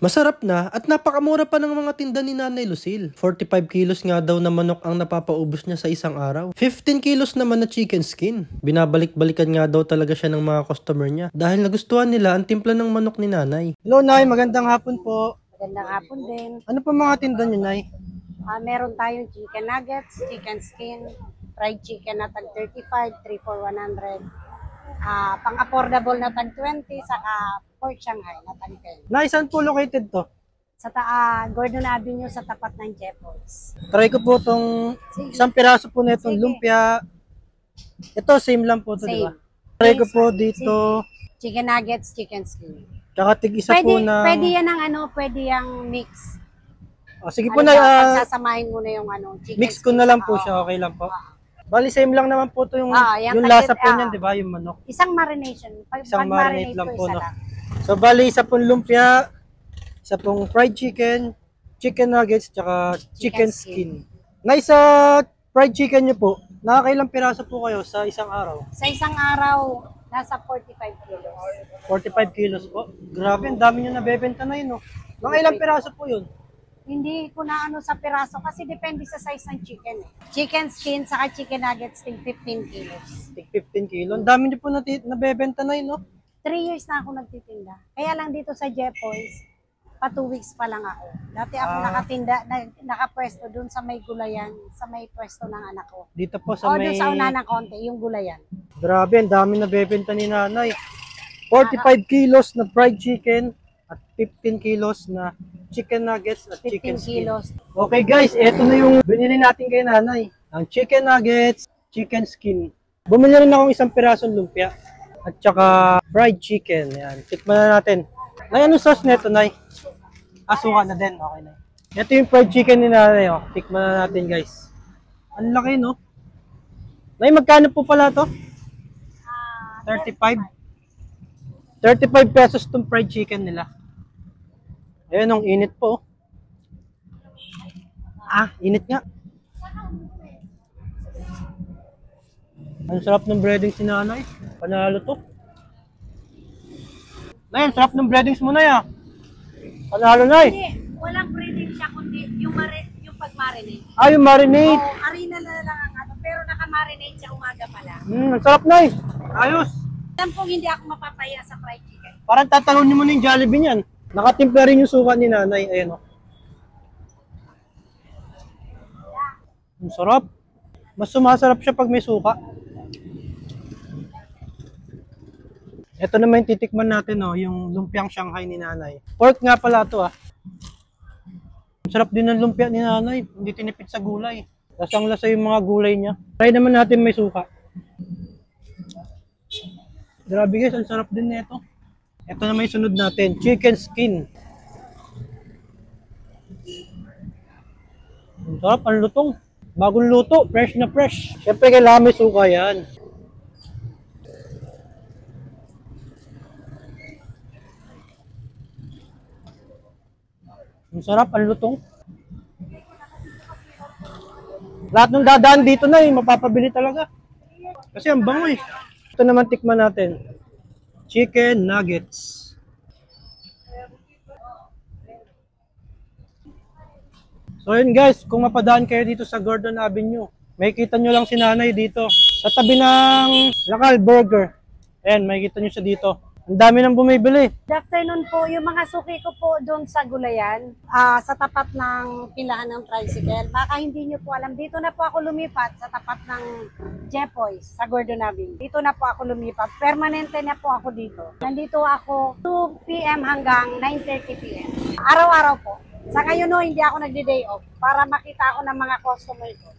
Masarap na at napakamura pa ng mga tinda ni Nanay Lucille. 45 kilos nga daw na manok ang napapaubos niya sa isang araw. 15 kilos naman na chicken skin. Binabalik-balikan nga daw talaga siya ng mga customer niya dahil nagustuhan nila ang timpla ng manok ni Nanay. Hello Nay, magandang hapon po. Magandang hapon din. Ano pa mga tinda niyo, Nay? Meron tayong chicken nuggets, chicken skin, fried chicken na tag 35, 3 for 100. Pang-affordable na tag 20, saka pork Shanghai na tag 10. Nay, saan po located to? Sa Gordon Avenue sa tapat ng Jeffos. Try ko po tong isang piraso po na itong lumpia. Ito, same lang po to, di ba? Try ko po dito. Chicken nuggets, chicken skin. Tsaka tig isa po na... Pwede yan ang pwede yung mix. Sige po na, sasamahin mo na yung chicken mix ko na lang po siya, okay lang po. Bali, same lang naman po to yung lasa po niyan, di ba? Yung manok. Isang marination. Isang marinate lang po, no? So, bali, isa pong lumpia, isa pong fried chicken, chicken nuggets, tsaka chicken skin. Na isa fried chicken nyo po, nakakailang piraso po kayo sa isang araw? Sa isang araw, nasa 45 kilos. 45 kilos po? Grabe, ang dami nyo nabebenta na yun, no? Mga ilang piraso po yun? Hindi ko na sa piraso kasi depende sa size ng chicken. Chicken skin saka chicken nuggets, 15 kilos. 15 kilo. Ang dami nyo po nabebenta na yun, no? 3 years na ako nagtitinda. Kaya lang dito sa Jeffos, pa 2 weeks pa lang ako. Dati ako nakatinda, nakapwesto dun sa may gulayan, sa may pwesto ng anak ko. Dito po sa may... Doon sa una ng konti, yung gulayan. Grabe, ang dami nabebenta ni Nanay. 45 kilos na fried chicken at 15 kilos na chicken nuggets at chicken skin. Kilos. Okay guys, eto na yung binili natin kay Nanay. Ang chicken nuggets, chicken skin. Bumili rin akong isang pirasong lumpia. At saka fried chicken. Yan. Tikman na natin. Nay, ano sauce nito, Nay? Suka na din. Okay na. Ito yung fried chicken ni Nanay. Oh. Tikman na natin, guys. Ang laki, no? Nay, magkano po pala to? 35? 35 pesos tong fried chicken nila. Ayan, ang init po. Init nga. Ang sarap ng breadings ni Nanay. Panalo to. Nay, ang sarap ng breadings mo, Nay, ah. Panalo, Nay. Hindi, walang breading siya kundi yung pag-marinate. Yung marinade. Oo, harina na lang ang pero naka-marinate siya umaga pala. Ang sarap, Nay. Ayos. Alam kong hindi ako mapapaya sa fried chicken. Parang tatalunin mo na yung Jollibee niyan. Nakatimpla rin yung suka ni Nanay. Ayan, oh. Ang sarap. Mas sumasarap siya pag may suka. Ito naman yung titikman natin, oh, yung lumpiang Shanghai ni Nanay. Pork nga pala ito, ah. Sarap din ng lumpia ni Nanay. Hindi tinipid sa gulay. Lasang-lasa yung mga gulay niya. Try naman natin may suka. Grabe guys, ang sarap din nito. Ito naman yung sunod natin, chicken skin. Ang sarap, ang lutong. Bagong luto, fresh na fresh. Siyempre kailangan may suka yan. Ang sarap, ang lutong. Lahat ng dadaan dito na mapapabili talaga. Kasi ang bango eh. Ito naman tikman natin. Chicken nuggets. So yun guys, kung mapadaan kayo dito sa Gordon Avenue, may kita nyo lang si Nanay dito. Sa tabi ng Lakal Burger. Ayan, may kita nyo siya dito. Ang dami nang bumibili. Good afternoon po. Yung mga suki ko po doon sa gulayan, sa tapat ng pilahan ng tricycle. Baka hindi nyo po alam, dito na po ako lumipat sa tapat ng Jeffos sa Gordon Avenue. Dito na po ako lumipat. Permanente na po ako dito. Nandito ako 2 p.m. hanggang 9:30 p.m. Araw-araw po. Sa ngayon no, hindi ako nagde-day off para makita ako ng mga customer ko.